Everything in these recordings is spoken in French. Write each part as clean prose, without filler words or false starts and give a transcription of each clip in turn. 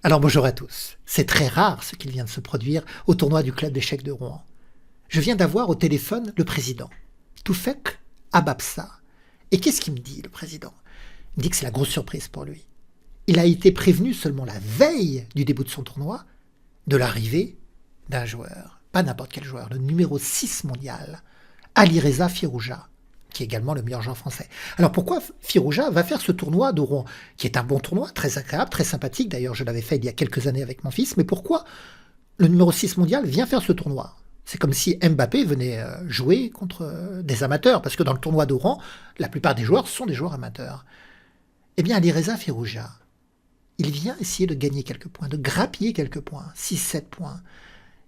Alors bonjour à tous. C'est très rare ce qu'il vient de se produire au tournoi du club d'échecs de Rouen. Je viens d'avoir au téléphone le président, Toufek Ababsa. Et qu'est-ce qu'il me dit, le président? Il me dit que c'est la grosse surprise pour lui. Il a été prévenu seulement la veille du début de son tournoi de l'arrivée d'un joueur, pas n'importe quel joueur, le numéro 6 mondial, Alireza Firouzja, qui est également le meilleur joueur français. Alors pourquoi Firouzja va faire ce tournoi de Rouen, qui est un bon tournoi, très agréable, très sympathique, d'ailleurs je l'avais fait il y a quelques années avec mon fils, mais pourquoi le numéro 6 mondial vient faire ce tournoi? C'est comme si Mbappé venait jouer contre des amateurs, parce que dans le tournoi de Rouen, la plupart des joueurs sont des joueurs amateurs. Eh bien Alireza Firouzja, il vient essayer de gagner quelques points, de grappiller quelques points, 6-7 points.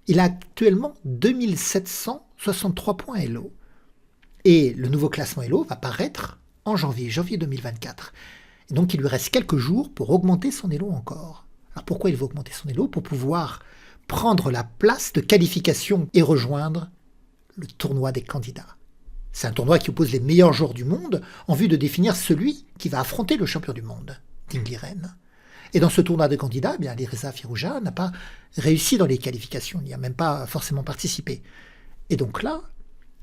Il a actuellement 2763 points Elo. Et le nouveau classement Elo va paraître en janvier 2024. Et donc il lui reste quelques jours pour augmenter son Elo encore. Alors pourquoi il veut augmenter son Elo? Pour pouvoir prendre la place de qualification et rejoindre le tournoi des candidats. C'est un tournoi qui oppose les meilleurs joueurs du monde en vue de définir celui qui va affronter le champion du monde, Ding Liren. Et dans ce tournoi de candidats, eh bien, Alireza Firouzja n'a pas réussi dans les qualifications, il n'y a même pas forcément participé. Et donc là,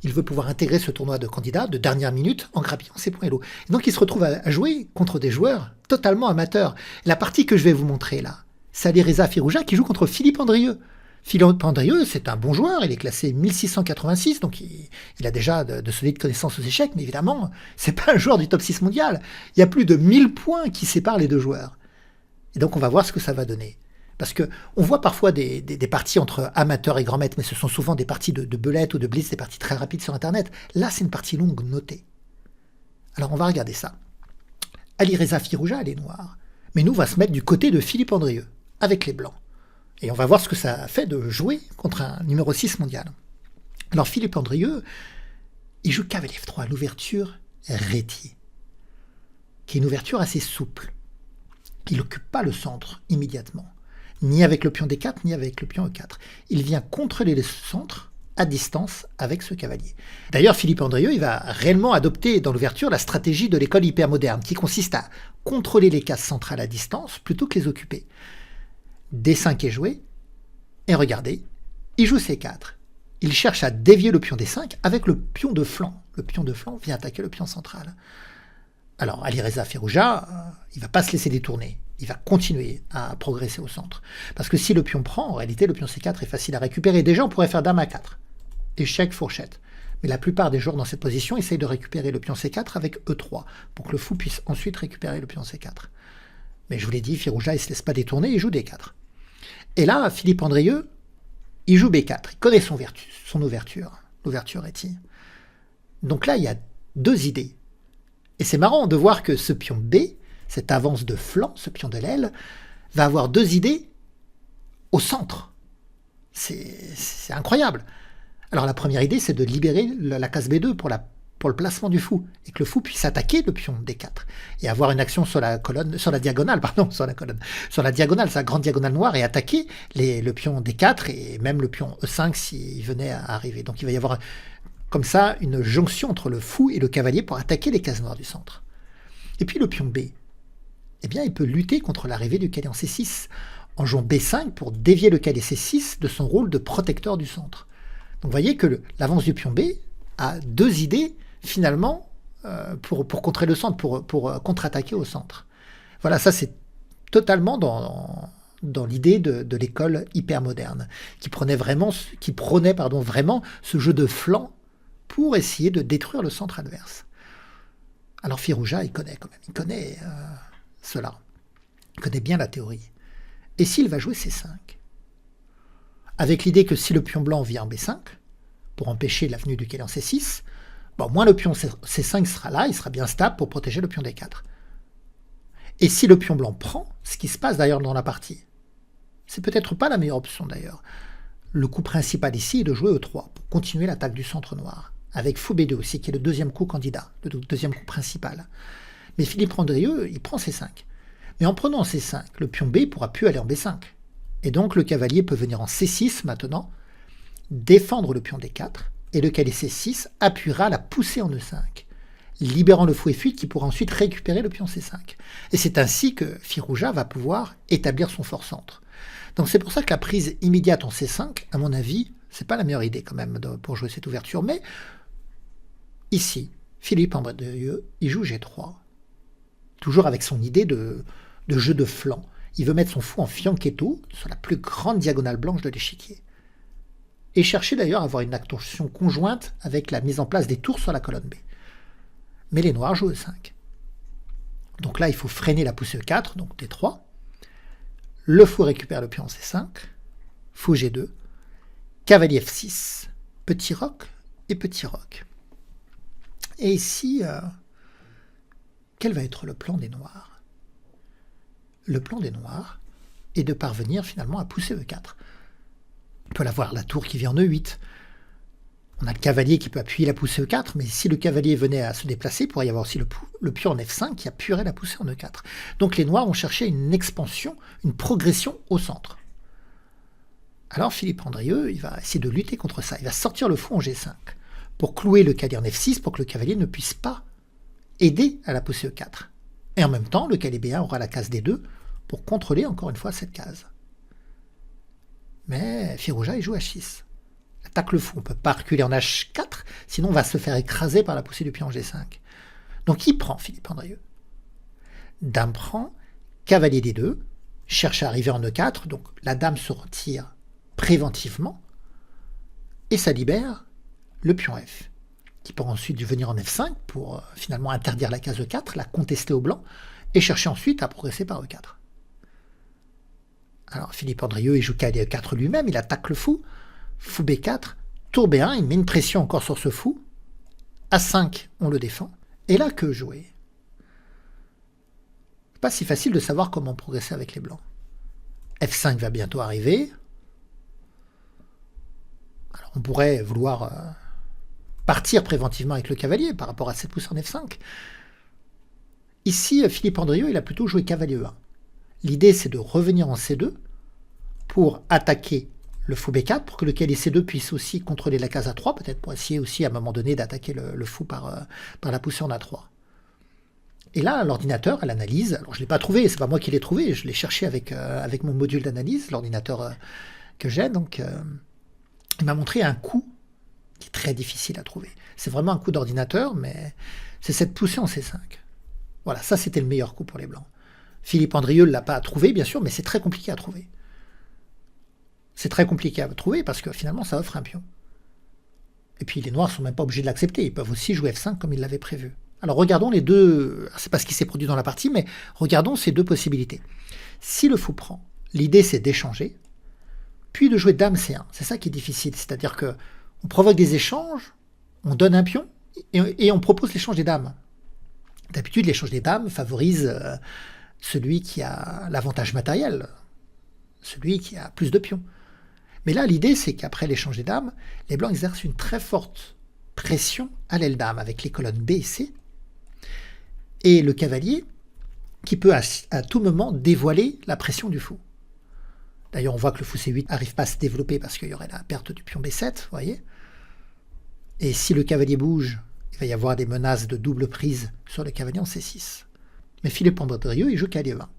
il veut pouvoir intégrer ce tournoi de candidats de dernière minute en grappillant ses points Elo. Et donc il se retrouve à jouer contre des joueurs totalement amateurs. La partie que je vais vous montrer là, c'est Alireza Firouzja qui joue contre Philippe Andrieux. Philippe Andrieux, c'est un bon joueur, il est classé 1686, donc il a déjà de solides connaissances aux échecs, mais évidemment, c'est pas un joueur du top 6 mondial. Il y a plus de 1000 points qui séparent les deux joueurs. Et donc on va voir ce que ça va donner. Parce que on voit parfois des parties entre amateurs et grands maîtres, mais ce sont souvent des parties de belette ou de blitz, des parties très rapides sur Internet. Là, c'est une partie longue notée. Alors on va regarder ça. Alireza Firouzja, elle est noire. Mais nous, on va se mettre du côté de Philippe Andrieux, avec les blancs. Et on va voir ce que ça fait de jouer contre un numéro 6 mondial. Alors Philippe Andrieux, il joue cavalier F3, l'ouverture Réti, qui est une ouverture assez souple. Il n'occupe pas le centre immédiatement, ni avec le pion D4, ni avec le pion E4. Il vient contrôler le centre à distance avec ce cavalier. D'ailleurs, Philippe Andrieux, il va réellement adopter dans l'ouverture la stratégie de l'école hypermoderne, qui consiste à contrôler les cases centrales à distance plutôt que les occuper. D5 est joué, et regardez, il joue C4. Il cherche à dévier le pion D5 avec le pion de flanc. Le pion de flanc vient attaquer le pion central. Alors, Alireza Firouzja, il ne va pas se laisser détourner. Il va continuer à progresser au centre. Parce que si le pion prend, en réalité, le pion C4 est facile à récupérer. Déjà, on pourrait faire dame A4. Échec, fourchette. Mais la plupart des joueurs dans cette position essayent de récupérer le pion C4 avec E3, pour que le fou puisse ensuite récupérer le pion C4. Mais je vous l'ai dit, Firouzja, il ne se laisse pas détourner, il joue D4. Et là, Philippe Andrieux, il joue B4. Il connaît son ouverture, l'ouverture Réti. Donc là, il y a deux idées. Et c'est marrant de voir que ce pion B, cette avance de flanc, ce pion de l'aile, va avoir deux idées au centre. C'est incroyable. Alors la première idée, c'est de libérer la case B2 pour le placement du fou, et que le fou puisse attaquer le pion D4, et avoir une action sur la diagonale, sa grande diagonale noire, et attaquer le pion D4, et même le pion E5 s'il venait à arriver. Donc il va y avoir comme ça une jonction entre le fou et le cavalier pour attaquer les cases noires du centre. Et puis le pion B, eh bien il peut lutter contre l'arrivée du cavalier en C6 en jouant B5 pour dévier le cavalier C6 de son rôle de protecteur du centre. Donc vous voyez que l'avance du pion B a deux idées finalement pour contrer le centre, pour contre-attaquer au centre. Voilà, ça c'est totalement dans l'idée de l'école hypermoderne, qui prônait vraiment ce jeu de flanc pour essayer de détruire le centre adverse. Alors Firouzja, il connaît quand même, cela. Il connaît bien la théorie. Et s'il va jouer C5, avec l'idée que si le pion blanc vient en B5, pour empêcher la venue du cavalier en C6, au moins le pion C5 sera là, il sera bien stable pour protéger le pion D4. Et si le pion blanc prend, ce qui se passe d'ailleurs dans la partie, c'est peut-être pas la meilleure option d'ailleurs. Le coup principal ici est de jouer E3 pour continuer l'attaque du centre noir, avec fou B2 aussi, qui est le deuxième coup candidat, le deuxième coup principal. Mais Philippe Andrieux, il prend C5. Mais en prenant C5, le pion B pourra plus aller en B5. Et donc le cavalier peut venir en C6 maintenant, défendre le pion D4, et le cavalier C6 appuiera la poussée en E5. libérant le fou F8 qui pourra ensuite récupérer le pion C5. Et c'est ainsi que Firouzja va pouvoir établir son fort centre. Donc c'est pour ça que la prise immédiate en C5, à mon avis, c'est pas la meilleure idée quand même pour jouer cette ouverture. Mais ici, Philippe Andrieux, il joue G3. Toujours avec son idée de jeu de flanc. Il veut mettre son fou en fianchetto sur la plus grande diagonale blanche de l'échiquier. Et chercher d'ailleurs à avoir une action conjointe avec la mise en place des tours sur la colonne B. Mais les noirs jouent E5. Donc là, il faut freiner la poussée E4, donc D3. Le fou récupère le pion en C5. Fou G2. Cavalier F6. Petit roc et petit roc. Et ici, quel va être le plan des noirs? Le plan des noirs est de parvenir finalement à pousser E4. On peut l'avoir, la tour qui vient en E8. On a le cavalier qui peut appuyer la poussée E4, mais si le cavalier venait à se déplacer, il pourrait y avoir aussi le pion en F5 qui appuierait la poussée en E4. Donc les noirs vont chercher une expansion, une progression au centre. Alors Philippe Andrieux, il va essayer de lutter contre ça. Il va sortir le fou en G5 pour clouer le cavalier en F6 pour que le cavalier ne puisse pas aider à la poussée E4. Et en même temps, le cavalier B1 aura la case D2 pour contrôler encore une fois cette case. Mais Firouzja, il joue H6. Attaque le fou, on ne peut pas reculer en H4, sinon on va se faire écraser par la poussée du pion G5. Donc il prend Philippe Andrieux. Dame prend, cavalier D2, cherche à arriver en E4, donc la dame se retire préventivement, et ça libère le pion F, qui pourra ensuite venir en F5 pour finalement interdire la case E4, la contester au blanc, et chercher ensuite à progresser par E4. Alors Philippe Andrieux, il joue cavalier E4 lui-même, il attaque le fou, fou B4, tour B1, il met une pression encore sur ce fou, A5, on le défend, et là que jouer? Pas si facile de savoir comment progresser avec les blancs. F5 va bientôt arriver. Alors on pourrait vouloir partir préventivement avec le cavalier par rapport à cette poussée en F5. Ici, Philippe Andrieux, il a plutôt joué cavalier E1. L'idée, c'est de revenir en C2 pour attaquer le fou B4, pour que le cavalier C2 puisse aussi contrôler la case A3, peut-être pour essayer aussi à un moment donné d'attaquer le fou par la poussée en A3. Et là, l'ordinateur, à l'analyse, alors je ne l'ai pas trouvé, c'est pas moi qui l'ai trouvé, je l'ai cherché avec mon module d'analyse, l'ordinateur que j'ai, donc il m'a montré un coup qui est très difficile à trouver. C'est vraiment un coup d'ordinateur, mais c'est cette poussée en C5. Voilà, ça c'était le meilleur coup pour les blancs. Philippe Andrieux ne l'a pas trouvé, bien sûr, mais c'est très compliqué à trouver. C'est très compliqué à trouver parce que finalement, ça offre un pion. Et puis les noirs ne sont même pas obligés de l'accepter, ils peuvent aussi jouer F5 comme ils l'avaient prévu. Alors regardons les deux, c'est pas ce qui s'est produit dans la partie, mais regardons ces deux possibilités. Si le fou prend, l'idée c'est d'échanger, puis de jouer dame C1. C'est ça qui est difficile, c'est-à-dire que on provoque des échanges, on donne un pion, et on propose l'échange des dames. D'habitude, l'échange des dames favorise celui qui a l'avantage matériel, celui qui a plus de pions. Mais là, l'idée, c'est qu'après l'échange des dames, les blancs exercent une très forte pression à l'aile dame avec les colonnes B et C, et le cavalier qui peut à tout moment dévoiler la pression du fou. D'ailleurs, on voit que le fou C8 n'arrive pas à se développer parce qu'il y aurait la perte du pion B7, vous voyez. Et si le cavalier bouge, il va y avoir des menaces de double prise sur le cavalier en C6. Mais Philippe Andrieux, il joue cavalier 20.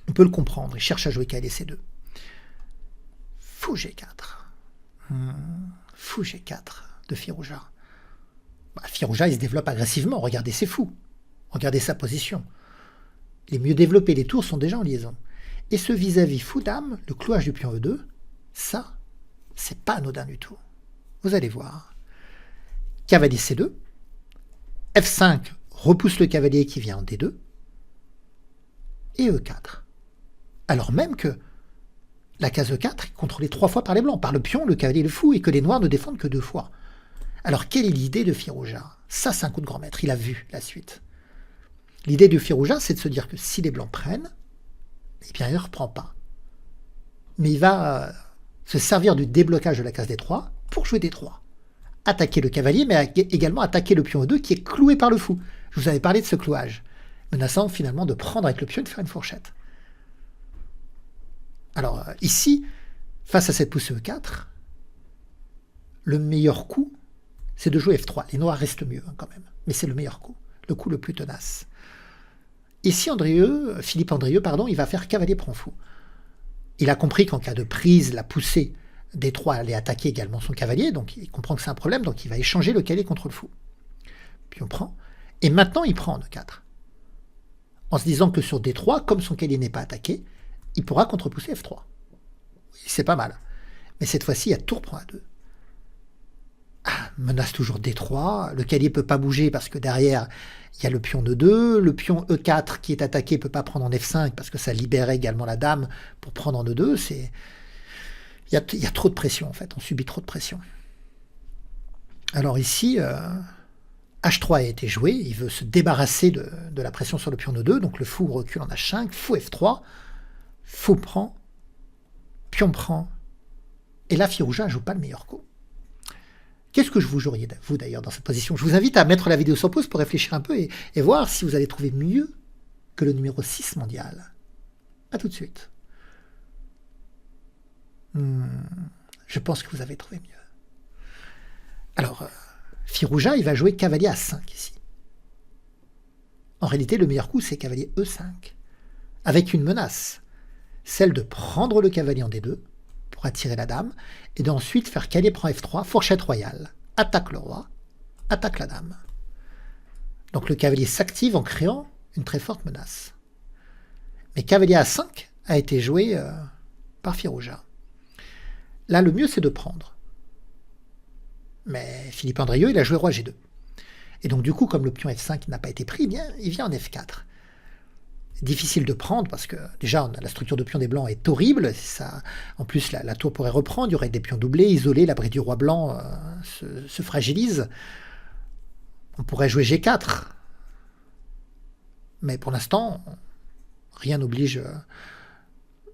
On peut le comprendre, il cherche à jouer cavalier C2. Fou G4. Fou G4 de Firouzja. Firouzja, il se développe agressivement. Regardez, c'est fou. Regardez sa position. Les mieux développés, les tours sont déjà en liaison. Et ce vis-à-vis fou-dame, le clouage du pion E2, ça, c'est pas anodin du tout. Vous allez voir. Cavalier C2. F5 repousse le cavalier qui vient en D2. Et E4. Alors même que la case E4 est contrôlée 3 fois par les blancs, par le pion, le cavalier et le fou, et que les noirs ne défendent que 2 fois. Alors quelle est l'idée de Firouzja? Ça, c'est un coup de grand maître, il a vu la suite. L'idée de Firouzja, c'est de se dire que si les blancs prennent, eh bien il ne reprend pas. Mais il va se servir du déblocage de la case D3 pour jouer D3. Attaquer le cavalier, mais également attaquer le pion E2 qui est cloué par le fou. Je vous avais parlé de ce clouage, menaçant finalement de prendre avec le pion et de faire une fourchette. Alors ici, face à cette poussée E4, le meilleur coup, c'est de jouer F3. Les noirs restent mieux quand même, mais c'est le meilleur coup. le coup le plus tenace. Ici, Philippe Andrieux, il va faire cavalier prend fou. Il a compris qu'en cas de prise, la poussée D3 allait attaquer également son cavalier, donc il comprend que c'est un problème, donc il va échanger le cavalier contre le fou. Puis on prend, et maintenant il prend en E4. En se disant que sur D3, comme son cavalier n'est pas attaqué, il pourra contrepousser F3. C'est pas mal. Mais cette fois-ci, il y a tour prend A2. Menace toujours D3, le cavalier ne peut pas bouger parce que derrière, il y a le pion E2, le pion E4 qui est attaqué ne peut pas prendre en F5 parce que ça libérait également la dame pour prendre en E2. Il y a trop de pression en fait, on subit trop de pression. Alors ici, H3 a été joué, il veut se débarrasser de la pression sur le pion E2, donc le fou recule en H5, fou F3, fou prend, pion prend, et là Firouzja ne joue pas le meilleur coup. Qu'est-ce que je vous joueriez, vous d'ailleurs, dans cette position? Je vous invite à mettre la vidéo sur pause pour réfléchir un peu et voir si vous allez trouver mieux que le numéro 6 mondial. A tout de suite. Je pense que vous avez trouvé mieux. Alors, Firouzja, il va jouer cavalier A5 ici. En réalité, le meilleur coup, c'est cavalier E5, avec une menace, celle de prendre le cavalier en D2, pour attirer la dame, et d'ensuite faire cavalier prend F3, fourchette royale, attaque le roi, attaque la dame. Donc le cavalier s'active en créant une très forte menace. Mais cavalier A5 a été joué par Firouzja. Là, le mieux, c'est de prendre. Mais Philippe Andrieux, il a joué roi G2. Et donc du coup, comme le pion F5 n'a pas été pris, bien, il vient en F4. Difficile de prendre parce que déjà la structure de pion des blancs est horrible. Ça, en plus, la tour pourrait reprendre, il y aurait des pions doublés, isolés, l'abri du roi blanc se fragilise. On pourrait jouer G4. Mais pour l'instant, rien n'oblige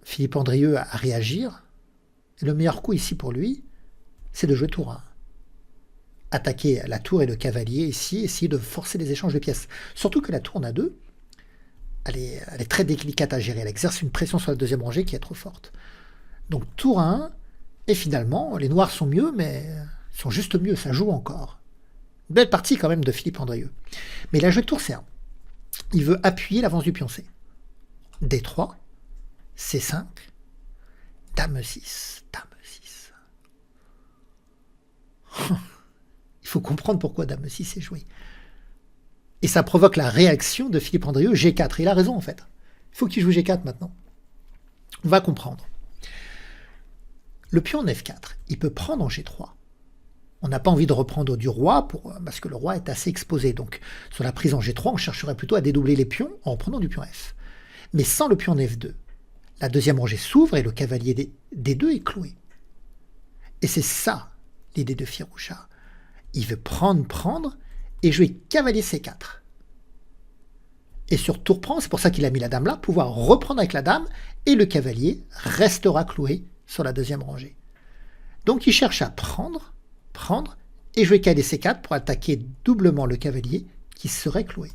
Philippe Andrieux à réagir. Et le meilleur coup ici pour lui, c'est de jouer tour 1. Attaquer la tour et le cavalier ici, essayer de forcer les échanges de pièces. Surtout que la tour en A2, elle est très délicate à gérer. Elle exerce une pression sur la deuxième rangée qui est trop forte. Donc tour 1, et finalement, les noirs sont mieux, mais ils sont juste mieux, ça joue encore. Belle partie quand même de Philippe Andrieux. Mais il a joué tour C1. Il veut appuyer l'avance du pion C. D3, C5, Dame E6, Dame E6. Il faut comprendre pourquoi Dame E6 est joué. Et ça provoque la réaction de Philippe Andrieux, G4. Et il a raison, en fait. Il faut qu'il joue G4 maintenant. On va comprendre. Le pion en F4, il peut prendre en G3. On n'a pas envie de reprendre du roi, parce que le roi est assez exposé. Donc, sur la prise en G3, on chercherait plutôt à dédoubler les pions en reprenant du pion F. Mais sans le pion en F2, la deuxième rangée s'ouvre et le cavalier D2 est cloué. Et c'est ça, l'idée de Firouzja. Il veut prendre, et jouer cavalier C4. Et sur tour prend, c'est pour ça qu'il a mis la dame là, pouvoir reprendre avec la dame, et le cavalier restera cloué sur la deuxième rangée. Donc il cherche à prendre, et jouer cavalier C4 pour attaquer doublement le cavalier qui serait cloué.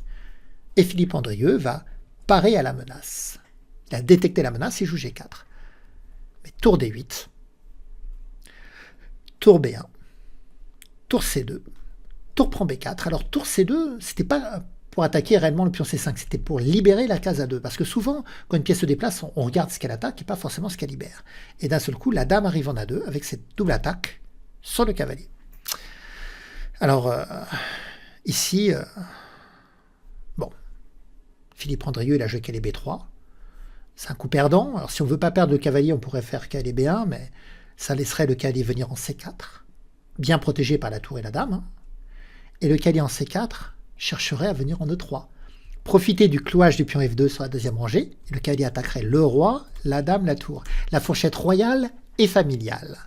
Et Philippe Andrieux va parer à la menace. Il a détecté la menace, il joue G4. Mais tour D8, tour B1, tour C2, tour prend B4. Alors tour C2, c'était pas pour attaquer réellement le pion C5, c'était pour libérer la case A2. Parce que souvent, quand une pièce se déplace, on regarde ce qu'elle attaque et pas forcément ce qu'elle libère. Et d'un seul coup, la dame arrive en A2 avec cette double attaque sur le cavalier. Alors, ici, Philippe Andrieux, il a joué cavalier B3. C'est un coup perdant. Alors si on ne veut pas perdre le cavalier, on pourrait faire cavalier B1, mais ça laisserait le cavalier venir en C4, bien protégé par la tour et la dame. Et le cavalier en C4 chercherait à venir en E3. Profiter du clouage du pion F2 sur la deuxième rangée, et le cavalier attaquerait le roi, la dame, la tour. La fourchette royale et familiale.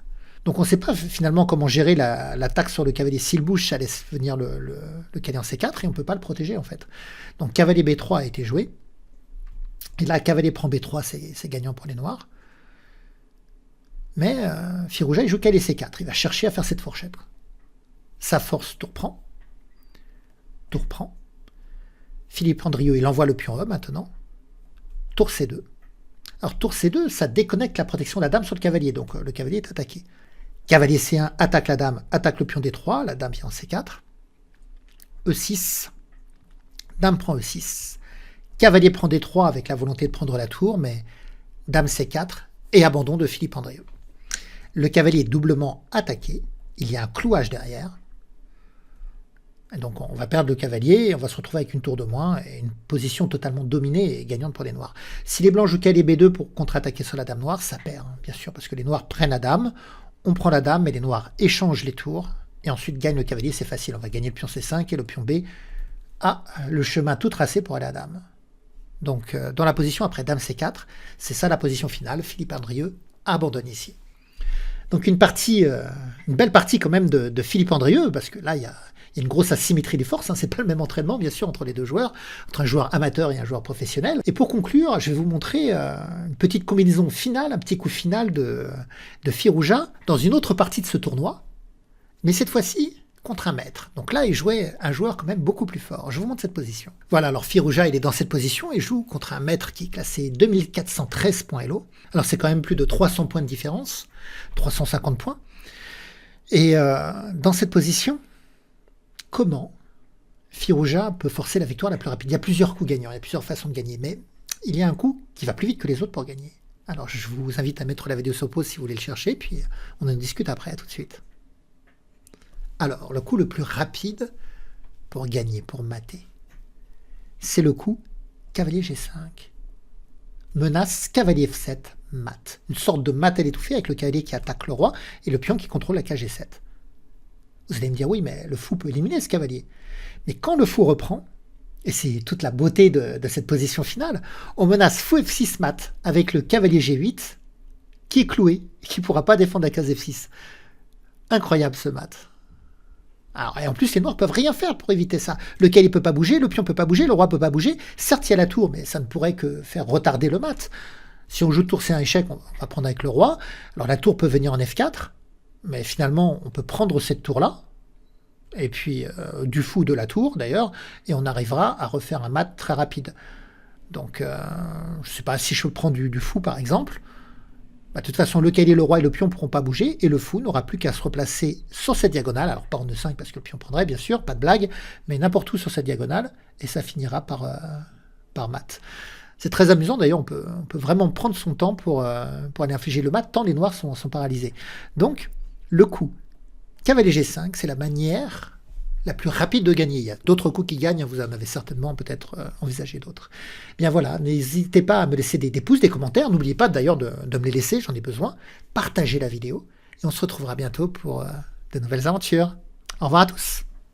Donc on ne sait pas finalement comment gérer l'attaque sur le cavalier. S'il bouge, ça laisse venir le cavalier en C4 et on ne peut pas le protéger en fait. Donc cavalier B3 a été joué. Et là, cavalier prend B3, c'est gagnant pour les noirs. Mais Firouzja, il joue cavalier C4. Il va chercher à faire cette fourchette. Sa force, tour prend. Tour prend. Philippe Andrieux, il envoie le pion E maintenant. Tour C2. Alors tour C2, ça déconnecte la protection de la dame sur le cavalier. Donc le cavalier est attaqué. Cavalier C1 attaque la dame, attaque le pion D3. La dame vient en C4. E6. Dame prend E6. Cavalier prend D3 avec la volonté de prendre la tour, mais Dame C4 et abandon de Philippe Andrieux. Le cavalier est doublement attaqué. Il y a un clouage derrière. Et donc on va perdre le cavalier et on va se retrouver avec une tour de moins et une position totalement dominée et gagnante pour les noirs. Si les blancs jouent cavalier B2 pour contre-attaquer sur la dame noire, ça perd, hein, bien sûr, parce que les noirs prennent la dame, on prend la dame, mais les noirs échangent les tours et ensuite gagnent le cavalier, c'est facile. On va gagner le pion C5 et le pion B a le chemin tout tracé pour aller à dame. Donc dans la position après dame C4, c'est ça la position finale. Philippe Andrieux abandonne ici. Donc une belle partie quand même de Philippe Andrieux, parce que là il y a une grosse asymétrie des forces, hein. C'est pas le même entraînement bien sûr entre les deux joueurs, entre un joueur amateur et un joueur professionnel. Et pour conclure, je vais vous montrer une petite combinaison finale, un petit coup final de Firouzja dans une autre partie de ce tournoi, mais cette fois-ci contre un maître. Donc là, il jouait un joueur quand même beaucoup plus fort. Je vous montre cette position. Voilà, alors Firouzja, il est dans cette position et joue contre un maître qui est classé 2413 points Elo. Alors c'est quand même plus de 300 points de différence, 350 points. Et dans cette position, comment Firouzja peut forcer la victoire la plus rapide? Il y a plusieurs coups gagnants, il y a plusieurs façons de gagner, mais il y a un coup qui va plus vite que les autres pour gagner. Alors je vous invite à mettre la vidéo sur pause si vous voulez le chercher, puis on en discute après, à tout de suite. Alors, le coup le plus rapide pour gagner, pour mater, c'est le coup cavalier G5. Menace cavalier F7, mat. Une sorte de mat à l'étouffer avec le cavalier qui attaque le roi et le pion qui contrôle la cage G7. Vous allez me dire, oui, mais le fou peut éliminer ce cavalier. Mais quand le fou reprend, et c'est toute la beauté de cette position finale, on menace fou F6 mat avec le cavalier G8 qui est cloué et qui ne pourra pas défendre la case F6. Incroyable ce mat. Alors, et en plus, les noirs peuvent rien faire pour éviter ça. Le cavalier peut pas bouger, le pion peut pas bouger, le roi peut pas bouger. Certes, il y a la tour, mais ça ne pourrait que faire retarder le mat. Si on joue tour C1 échec, on va prendre avec le roi. Alors la tour peut venir en F4, mais finalement, on peut prendre cette tour-là, et puis du fou de la tour d'ailleurs, et on arrivera à refaire un mat très rapide. Donc, je sais pas, si je prends du fou par exemple, de toute façon, le cavalier, le roi et le pion ne pourront pas bouger, et le fou n'aura plus qu'à se replacer sur cette diagonale, alors pas en E5 parce que le pion prendrait, bien sûr, pas de blague, mais n'importe où sur cette diagonale, et ça finira par mat. C'est très amusant, d'ailleurs, on peut vraiment prendre son temps pour aller infliger le mat, tant les noirs sont paralysés. Donc, le coup cavalier G5, c'est la manière la plus rapide de gagner. Il y a d'autres coups qui gagnent, vous en avez certainement peut-être envisagé d'autres. Bien voilà, n'hésitez pas à me laisser des pouces, des commentaires. N'oubliez pas d'ailleurs de me les laisser, j'en ai besoin. Partagez la vidéo et on se retrouvera bientôt pour de nouvelles aventures. Au revoir à tous.